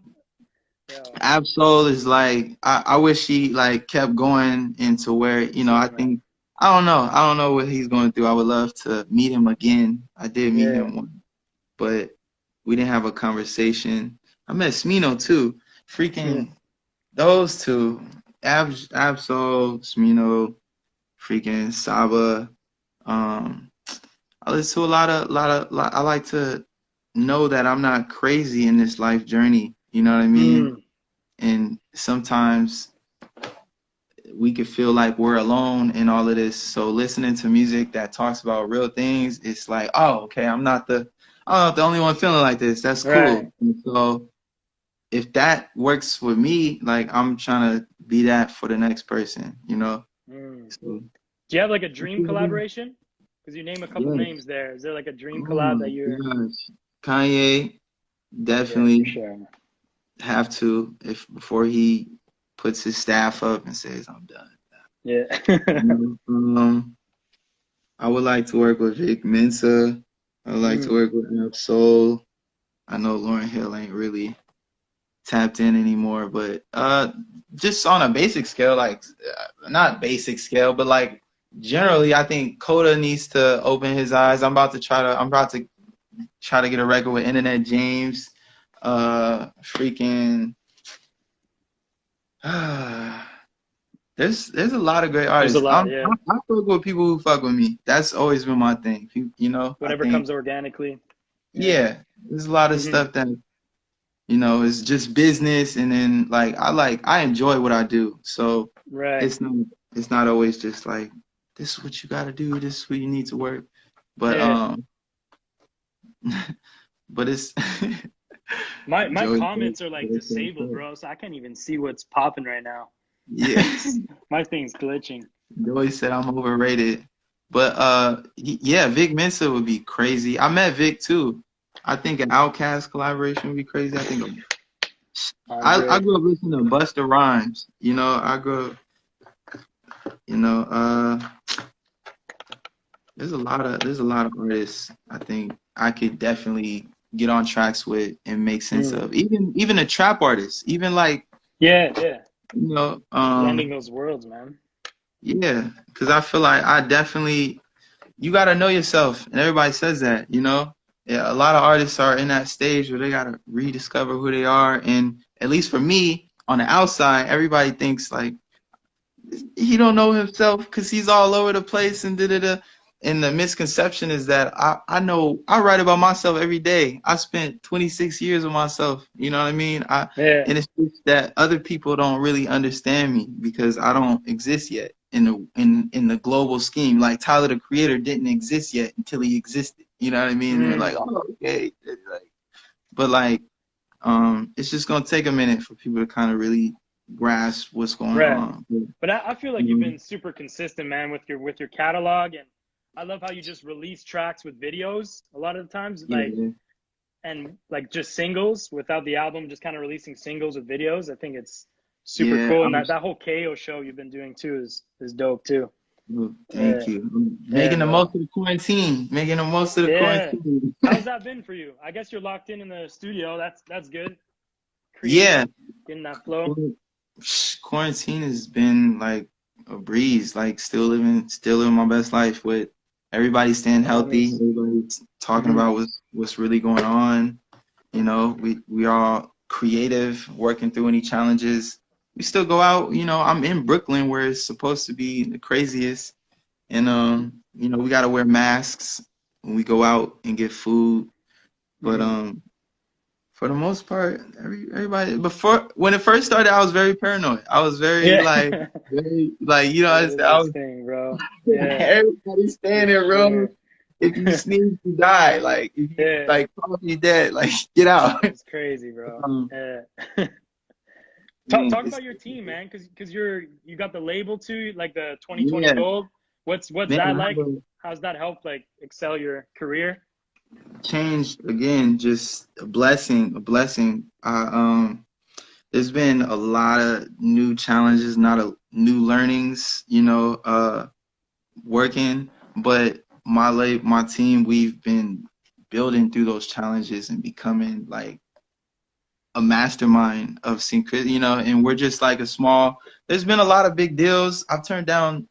Yeah. Absol is like I wish he like kept going into where, Me too, I man. think I don't know what he's going through. I would love to meet him again. I did meet Yeah. him once, but we didn't have a conversation. I met Smino too. Yeah. Freaking those two. Absol, Smino, freaking Saba. Um I listen to a lot, I like to know that I'm not crazy in this life journey. You know what I mean? Mm. And sometimes we could feel like we're alone in all of this. So listening to music that talks about real things, it's like, oh, okay, I'm not the only one feeling like this. That's Right. cool. And so if that works with me, like I'm trying to be that for the next person. Mm. So Do you have like a dream collaboration? Because you name a couple yes. names there. Is there like a dream Oh collab my that you're? gosh. Kanye Yeah, for definitely sure. have to, if before he puts his staff up and says I'm done. Yeah. I would like to work with Vic Mensa. I would like to Mm. work with Ab Soul. I know Lauryn Hill ain't really tapped in anymore, but just on a basic scale, like not basic scale, but like generally, I think Coda needs to open his eyes. I'm about to try to get a record with Internet James. Freaking. There's a lot of great There's a artists. lot. Yeah. I fuck with people who fuck with me. That's always been my thing. I Whatever think comes organically. Yeah. yeah, there's a lot of Hmm. stuff that, it's just business, and then I enjoy what I do. So Right. it's not it's not always just like, this is what you gotta do, this is what you need to work. But Yeah. but it's My Joey comments are like disabled, said, bro, so I can't even see what's popping right now. yeah. My thing's glitching. Joey said I'm overrated. But yeah, Vic Mensa would be crazy. I met Vic too. I think an Outkast collaboration would be crazy. I Andre. grew up listening to Busta Rhymes. I grew up, you know, there's a lot of artists I think I could definitely get on tracks with and make sense Mm. of. Even a trap artist, even like, Yeah, yeah. you know, Blending um, those worlds, man. yeah, because I feel like you gotta know yourself, and everybody says that. Yeah, a lot of artists are in that stage where they gotta rediscover who they are, and at least for me, on the outside, everybody thinks like he don't know himself because he's all over the place and da da da. And the misconception is that I know I write about myself every day. I spent 26 years with myself. You know what I mean? Yeah. And it's just that other people don't really understand me because I don't exist yet in the global scheme. Like Tyler the Creator didn't exist yet until he existed. You know what I mean? They're like, Mm. oh, okay. But it's just gonna take a minute for people to kind of really grasp what's going Right. on. But I feel like you've Um, been super consistent, man, with your catalog, and I love how you just release tracks with videos a lot of the times, like yeah, and like just singles without the album, just kind of releasing singles with videos. I think it's super yeah. cool, and that whole Kayo show you've been doing too is dope too. Thank you. Yeah, Making the bro. most of the quarantine. Making the most of the Yeah. quarantine. How's that been for you? I guess you're locked in the studio. That's good. Yeah, Creating, getting that flow. quarantine has been like a breeze. Like still living my best life with everybody staying The healthy. homies. Everybody's talking Hmm. about what's really going on. We all creative, working through any challenges. We still go out. I'm in Brooklyn where it's supposed to be the craziest. And we gotta wear masks when we go out and get food. But Hmm. for the most part, everybody before when it first started, I was very paranoid. I was very Yeah. very What I is I this was thing, bro? Yeah, everybody for staying in room. sure. If you sneeze, you die. Like if you Yeah, like cough, you dead. Like get out. it's crazy, bro. um, Yeah. man, Talk about your team, man, because you got the label too, like the 2020 yeah, gold. What's man, that I have like? a How's that helped like excel your career? change again. Just a blessing, a blessing. There's been a lot of new challenges, not a new learnings, working, but my team, we've been building through those challenges and becoming like a mastermind of synchro, and we're just like there's been a lot of big deals. I've turned down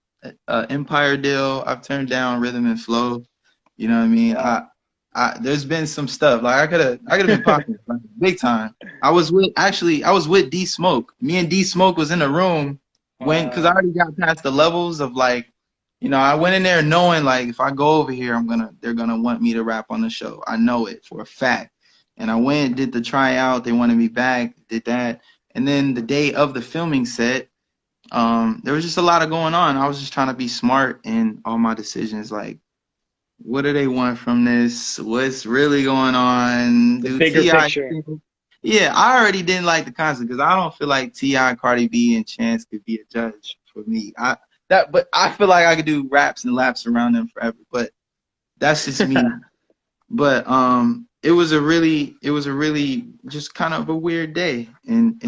Empire deal. I've turned down Rhythm and Flow. You know what I mean? Wow. There's been some stuff like I could have been popping like, big time. I was with D Smoke. Me and D Smoke was in the room because I Wow. already got past the levels of like, I went in there knowing like if I go over here, they're gonna want me to rap on the show. I know it for a fact. And I went, did the tryout. They wanted me back, did that. And then the day of the filming set, there was just a lot of going on. I was just trying to be smart in all my decisions. Like, what do they want from this? What's really going on? The Do bigger T.I. picture. Yeah, I already didn't like the concert because I don't feel like T.I., Cardi B, and Chance could be a judge for me. But I feel like I could do raps and laps around them forever. But that's just me. But it was a really just kind of a weird day, and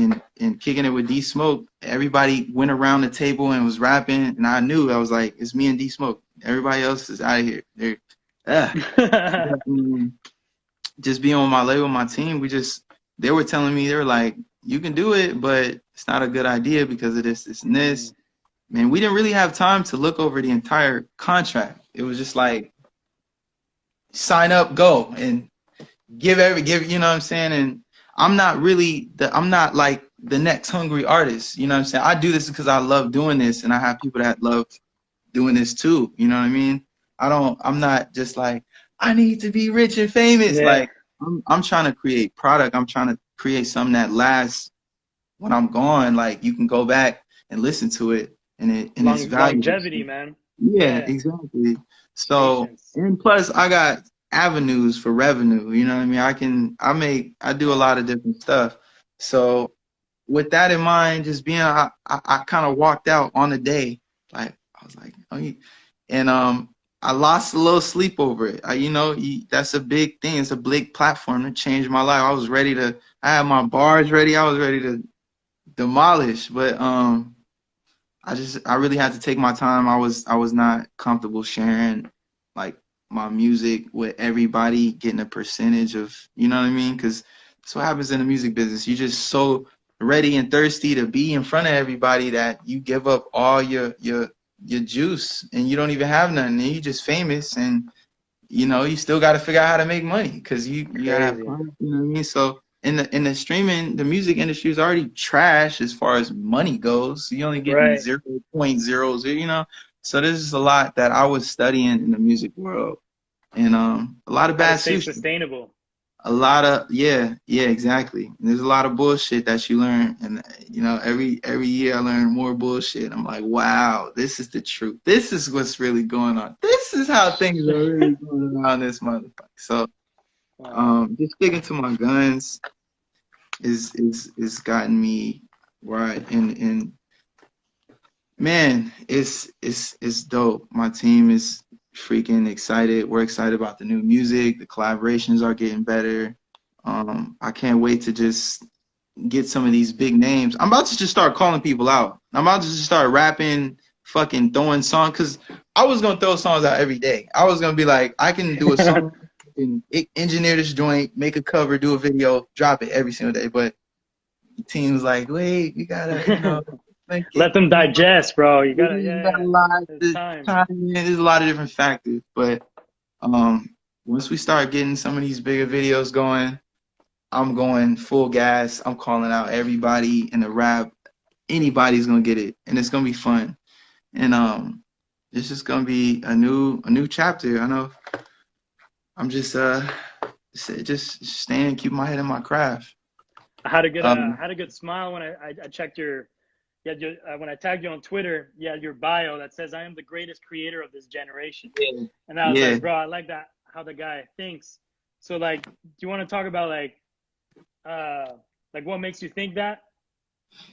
kicking it with D Smoke. Everybody went around the table and was rapping, and I knew. I was like, it's me and D Smoke. Everybody else is out of here. Ah. But, just being on my label, my team, they were telling me, they were like, you can do it, but it's not a good idea because of this, and Mm. this. Man, we didn't really have time to look over the entire contract. It was just like sign up, go, and give, you know what I'm saying? And I'm not like the next hungry artist, you know what I'm saying? I do this because I love doing this, and I have people that love doing this too, you know what I mean? I'm not just like, I need to be rich and famous. Yeah. Like I'm trying to create product. I'm trying to create something that lasts when I'm gone. Like you can go back and listen to it, and it's valuable. Longevity, man. Yeah, Yeah. exactly. So, Patience. and plus I got avenues for revenue, you know what I mean? I do a Yeah. lot of different stuff. So with that in mind, just being, I kind of walked out on the day, like, I was like, oh, and, I lost a little sleep over it. That's a big thing. It's a big platform to change my life. I had my bars ready. I was ready to demolish, but, I really had to take my time. I was not comfortable sharing like my music with everybody, getting a percentage of, you know what I mean? Because that's what happens in the music business. You're just so ready and thirsty to be in front of everybody that you give up all your juice and you don't even have nothing. And you're just famous, and you still got to figure out how to make money because you gotta have Crazy. clients, you know what I mean? So in the streaming, the music industry is already trash as far as money goes. So you're only getting Right. 0.00, so there's just a lot that I was studying in the music world, and a lot of How to bad stay sushi. sustainable. A lot of, yeah, exactly. And there's a lot of bullshit that you learn, and every year I learn more bullshit. I'm like, wow, this is the truth. This is what's really going on. This is how things are really going on in this motherfucker. So, Wow. just sticking to my guns is gotten me right, and man, it's dope. My team is freaking excited. We're excited about the new music. The collaborations are getting better. I can't wait to just get some of these big names. I'm about to just start calling people out. I'm about to just start rapping, fucking throwing songs, because I was gonna throw songs out every day. I was gonna be like, I can do a song, and engineer this joint, make a cover, do a video, drop it every single day. But the team was like, wait, you gotta, make Let it. them digest, bro. You gotta, You got yeah. a lot It's to time. time in. There's a lot of different factors, but um, once we start getting some of these bigger videos going, I'm going full gas. I'm calling out everybody in the rap. Anybody's gonna get it, and it's gonna be fun. And it's just gonna be a new chapter. I know. I'm just staying, keep my head in my craft. I Um, had a good smile when I checked when I tagged you on Twitter, you had your bio that says I am the greatest creator of this generation. yeah, And I was yeah. like, bro, I like that how the guy thinks. So like, do you want to talk about uh what makes you think that?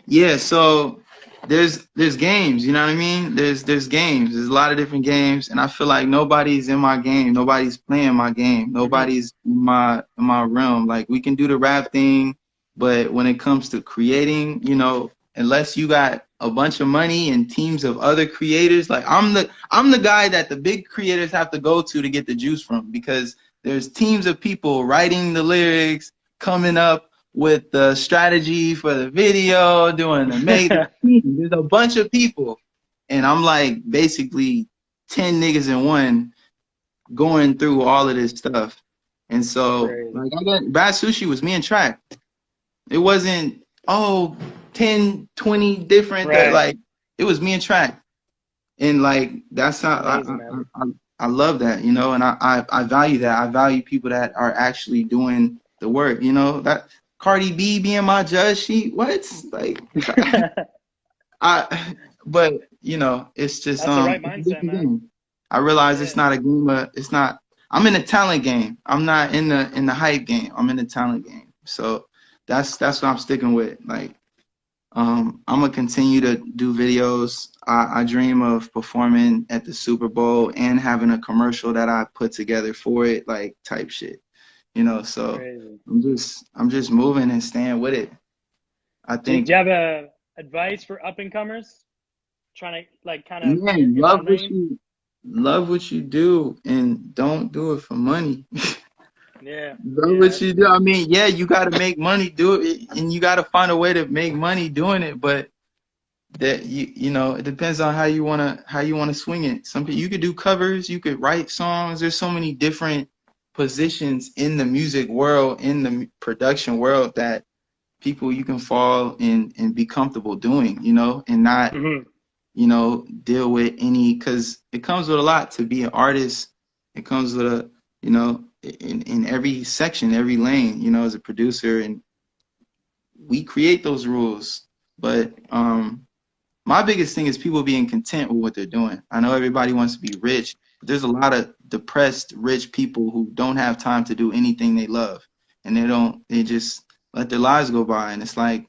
Yeah, so there's games, you know what I mean? There's games. There's a lot of different games, and I feel like nobody's in my game. Nobody's playing my game. Hmm. Nobody's in my realm. Like we can do the rap thing, but when it comes to creating, unless you got a bunch of money and teams of other creators, like I'm the guy that the big creators have to go to get the juice from, because there's teams of people writing the lyrics, coming up with the strategy for the video, doing the make. There's a bunch of people, and I'm like basically 10 niggas in one going through all of this stuff. And so, Crazy. like, I got Bad Sushi was me and Track. It wasn't 10, 20 different. Right. Like, it was me and Track, and like that's how Amazing, man. I love that, and I value that. I value people that are actually doing the work. That Cardi B being my judge, she what like I but it's just That's the right it's a mindset, different man. game. I realize it's Yeah. not a game. It's not. I'm in the talent game. I'm not in the hype game. I'm in the talent game. So that's what I'm sticking with. Like I'm gonna continue to do videos. I dream of performing at the Super Bowl and having a commercial that I put together for it, like type shit. So Crazy. I'm just moving and staying with it. I Do think, you have a advice for up and comers trying to kind of be man, in that lane? love what you do, and don't do it for money. Yeah. Love Yeah, what that's you do. true. I mean, yeah, you got to make money, do it, and you got to find a way to make money doing it. But that it depends on how you wanna swing it. Some people, you could do covers, you could write songs. There's so many different positions in the music world, in the production world, that people you can fall in and be comfortable doing, and not Hmm. deal with any, because it comes with a lot to be an artist. It comes with you know, in every section, every lane, you know, as a producer, and we create those rules. But my biggest thing is people being content with what they're doing. I know everybody wants to be rich, but there's a lot of depressed, rich people who don't have time to do anything they love. And they just let their lives go by. And it's like,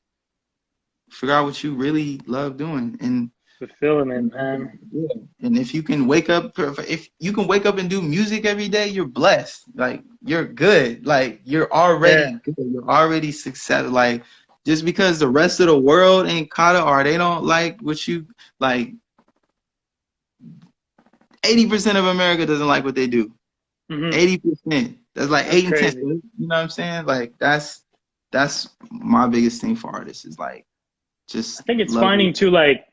figure out what you really love doing. Fulfillment, man. Yeah. And if you can wake up, if you can wake up and do music every day, you're blessed. Like, you're good. Like, you're already Yeah. good. You're already successful. Like, just because the rest of the world ain't caught it or they don't like what you like, 80% of America doesn't like what they do. Hmm. 80%. That's like That's 8 and 10. crazy. You know what I'm saying? Like, that's my biggest thing for artists is like, I just think it's love it, finding too, like,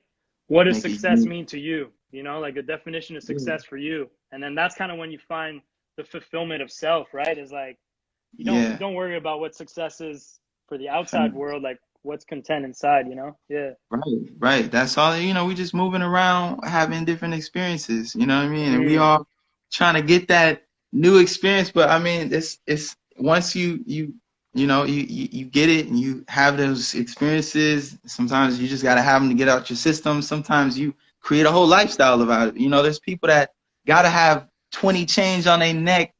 what does make it success unique. mean to you? You know, like the definition of Yeah. success for you. And then that's kind of when you find the fulfillment of self, right? Is like you Yeah. don't worry about what success is for the outside world, like what's content inside, you know? Yeah. Right, right. That's all, you know, we just moving around having different experiences, you know what I mean? And we Mm. all trying to get that new experience, but I mean, it's once you know, you get it and you have those experiences, sometimes you just got to have them to get out your system. Sometimes you create a whole lifestyle about it. You know, there's people that got to have 20 chains on their neck,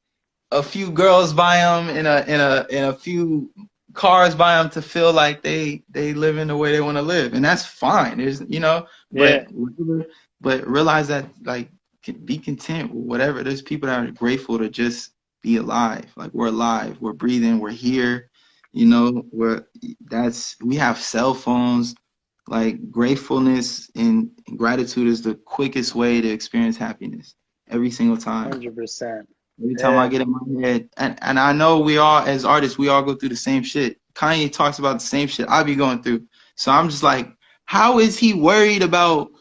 a few girls by them, in a few cars by them to feel like they live in the way they want to live, and that's fine. There's, you know, Yeah. but realize that, like, be content with whatever. There's people that are grateful to just be alive. Like, we're alive, we're breathing, we're here. You know, we have cell phones. Like, gratefulness and gratitude is the quickest way to experience happiness every single time. 100%. Every time I Yeah. get in my head, and I know we all, as artists, we all go through the same shit. Kanye talks about the same shit I be going through. So I'm just like, how is he worried about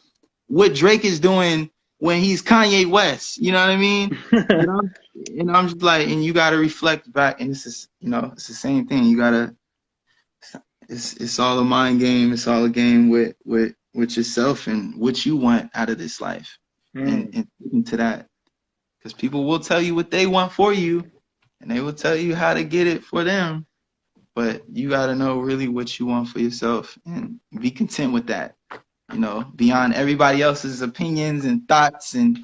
what Drake is doing when he's Kanye West? You know what I mean? You know, and I'm just like, and you got to reflect back, and this is, you know, it's the same thing. You gotta, it's all a mind game. It's all a game with yourself and what you want out of this life, Mm. and into that. Because people will tell you what they want for you, and they will tell you how to get it for them. But you got to know really what you want for yourself and be content with that. You know, beyond everybody else's opinions and thoughts and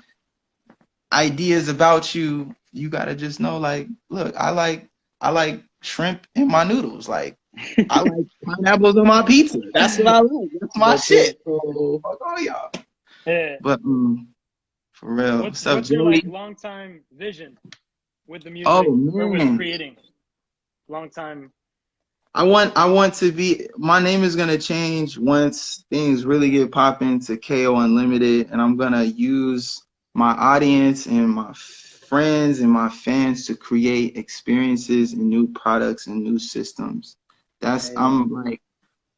ideas about you, you got to just know, like, look, I like shrimp in my noodles. Like, I like pineapples on my pizza. That's what I like. That's my That's it. shit. So fuck all y'all. Yeah. But for real, What's what's up, what's your like Joey? long time vision with the Oh music or with man. creating? Long time. I want to be, my name is gonna change once things really get popping to KO Unlimited, and I'm gonna use my audience and my friends and my fans to create experiences and new products and new systems. That's Amazing.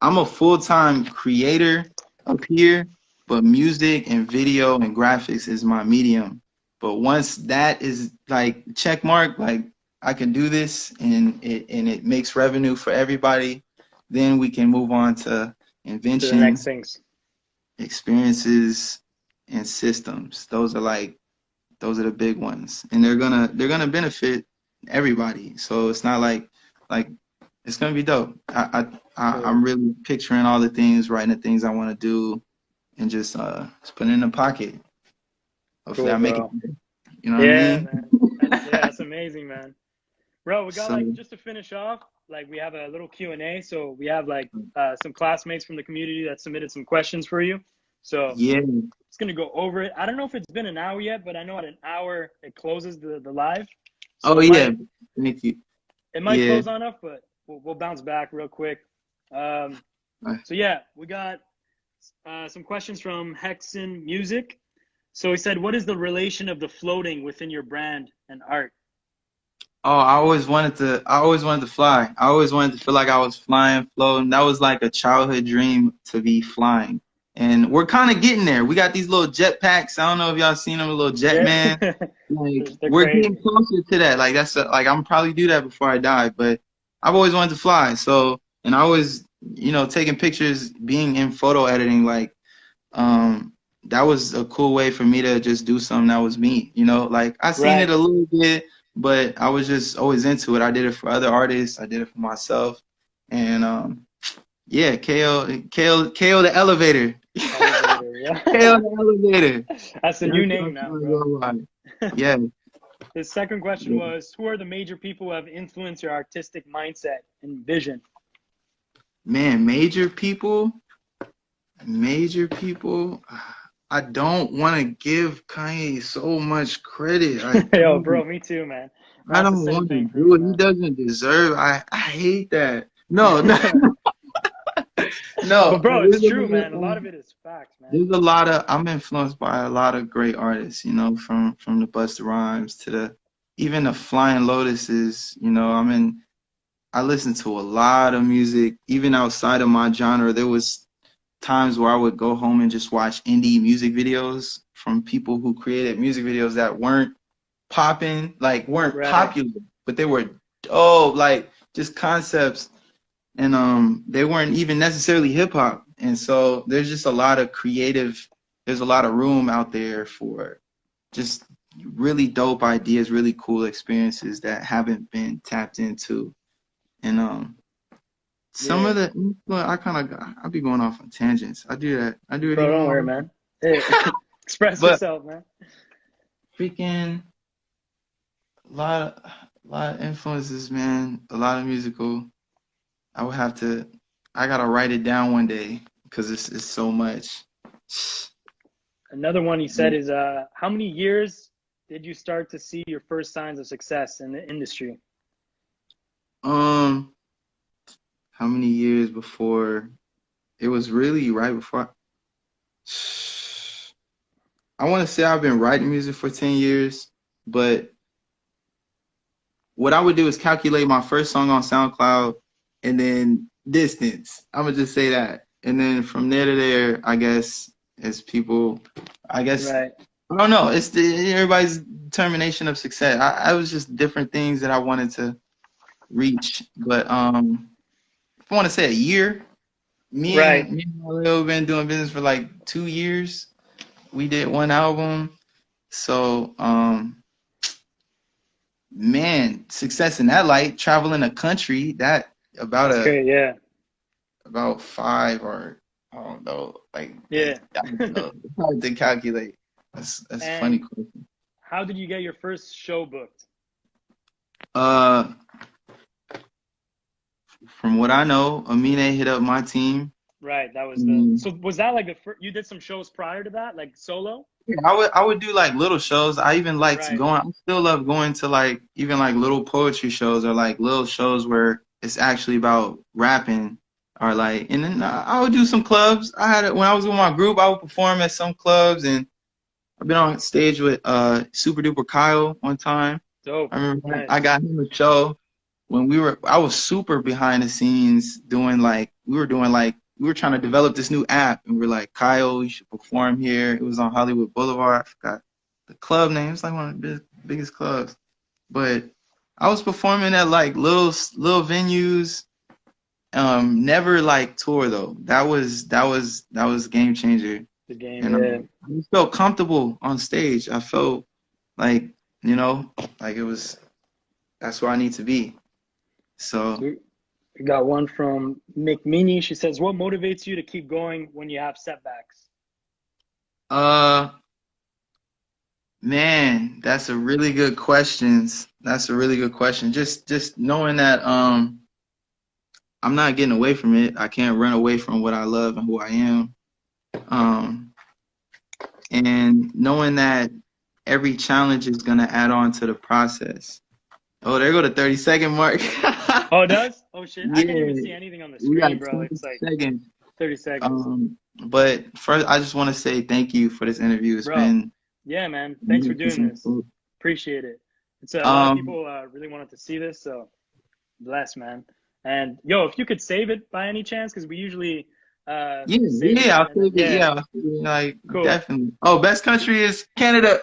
I'm a full-time creator up here, but music and video and graphics is my medium. But once that is like check mark, like I can do this and it makes revenue for everybody, then we can move on to To the next inventions, things. experiences, and systems. Those are the big ones. And they're gonna benefit everybody. So it's not like it's gonna be dope. Cool. I'm really picturing all the things, writing the things I want to do, and just putting it in the pocket. Hopefully, Cool, I make it. bro. You know what I Yeah, mean? man. That's amazing, man. Bro, we got So like just to finish off, like we have a little Q&A. So we have like some classmates from the community that submitted some questions for you. So yeah. it's gonna go over it. I don't know if it's been an hour yet, but I know at an hour it closes the live. So Oh yeah. Thank you. it might Yeah. close on up, but we'll bounce back real quick. So yeah, we got some questions from Hexen Music. So he said, what is the relation of the floating within your brand and art? Oh, I always wanted to fly. I always wanted to feel like I was flying, floating. That was like a childhood dream, to be flying. And we're kind of getting there. We got these little jet packs. I don't know if y'all seen them, a little jet Yeah, man. Like, they're we're getting crazy. closer to that. Like, like, I'm probably do that before I die, but I've always wanted to fly. So, and I was, you know, taking pictures, being in photo editing, like, that was a cool way for me to just do something that was me, you know. Like, I seen it Right. a little bit, but I was just always into it. I did it for other artists. I did it for myself. And yeah, KO the elevator. Elevator, yeah. KO the elevator. That's the That's new what I'm name now, trying to bro. go by. Yeah. The second question was, who are the major people who have influenced your artistic mindset and vision? Man, major people. I don't want to give Kanye so much credit. Yo, bro, me too, man. I That's the don't same want to thing for do me, it. He man. doesn't deserve. I hate that. No, no, no. But bro, it's true, man. A lot of it is facts, man. There's a lot of. I'm influenced by a lot of great artists. You know, from the Busta Rhymes to the even the Flying Lotuses. You know, I listen to a lot of music, even outside of my genre. There was times where I would go home and just watch indie music videos from people who created music videos that weren't popping, like weren't Right. popular, but they were dope, like just concepts, and they weren't even necessarily hip hop. And so there's just a lot of creative, there's a lot of room out there for just really dope ideas, really cool experiences that haven't been tapped into. And some Yeah. of the I'll be going off on tangents. I do that. I do it Bro, even don't worry, more. man. Hey, express But yourself, man. freaking a lot of influences, man. A lot of musical. I would have to. I gotta write it down one day because it's so much. Another one you said is, how many years did you start to see your first signs of success in the industry? Um, how many years before? It was really right before. I want to say I've been writing music for 10 years, but what I would do is calculate my first song on SoundCloud and then distance. I'm gonna just say that. And then from there to there, I guess as people, I guess Right. I don't know. It's everybody's determination of success. I was just different things that I wanted to reach. But if I want to say a year, Right. me and Leo have been doing business for like 2 years. We did one album. So man, success in that light, traveling the country, that That's great. Yeah. about five or I don't know, like Yeah. I don't know. It's hard to calculate. That's a funny And question. how did you get your first show booked? Uh, from what I know, Aminé hit up my team. Right. That was the. Mm, So was that like the first? You did some shows prior to that, like solo? yeah, I would do like little shows. I even liked Right. going. I still love going to like even like little poetry shows or like little shows where it's actually about rapping or like. And then I would do some clubs. I had it when I was with my group. I would perform at some clubs, and I've been on stage with Super Duper Kyle one time. Dope. I remember I Nice. got him a show when I was super behind the scenes doing like we were trying to develop this new app, and we are like, Kyle, you should perform here. It was on Hollywood Boulevard. I forgot the club name. It's like one of the biggest clubs. But I was performing at like little venues. Never like tour though. That was game changer. The game. And Yeah. I just felt comfortable on stage. I felt like, like it was that's where I need to be. So So we got one from McMeany. She says, "What motivates you to keep going when you have setbacks?" uh man, that's a really good question. That's a really good question. Just knowing that I'm not getting away from it. I can't run away from what I love and who I am. Um and knowing that every challenge is gonna add on to the process. Oh, there go the 30-second mark. Oh, it does? Oh shit! I can't even Yeah, see anything on the we got screen, bro. 20 It's like seconds. 30 seconds, But first, I just want to say thank you for this interview. It's bro. been Yeah, man. Thanks for doing this. amazing. Appreciate it. It's a lot of Um, people really wanted to see this, so bless, man. And yo, if you could save it by any chance, because we usually yeah, save it, I'll and then, save it. yeah, Yeah, I'll save it, like cool. definitely. Oh, best country is Canada.